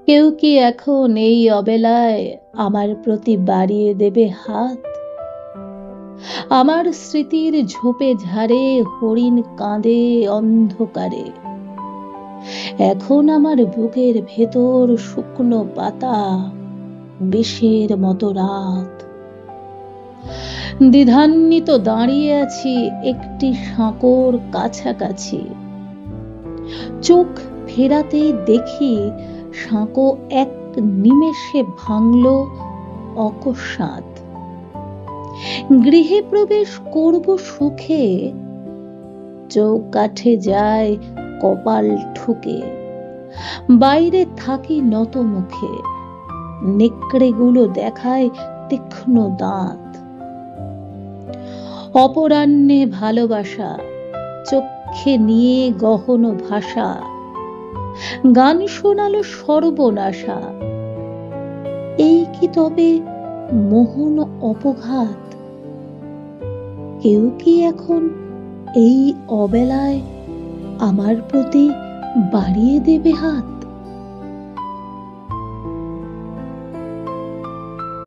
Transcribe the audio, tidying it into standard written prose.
কেউ কি এখন এই অবেলায় আমার প্রতি বাড়িয়ে দেবে হাত? আমার স্মৃতির ঝোপে ঝাড়ে হরিণ কাঁদে অন্ধকারে। এখন আমার বুকের ভেতর শুকনো পাতা, বিষের মতো রাত। দ্বিধান্বিত দাঁড়িয়ে আছি একটি সাঁকোর কাছাকাছি। চোখ ফেরাতেই দেখি সাঁকো এক নিমেষে ভাঙল অকস্মাৎ। গৃহে প্রবেশ করব সুখে, চৌকাঠে যায় কপাল ঠুকে। বাইরে থাকি নত মুখে, নেকড়েগুলো দেখায় তীক্ষ্ণ দাঁত। অপরাহ্নে ভালোবাসা, চক্ষে নিয়ে গহন ভাষা, গান শোনালো সর্বনাশা। এই কি তবে মোহন অপঘাত? কেউ কি এখন এই অবেলায় আমার প্রতি বাড়িয়ে দেবে হাত?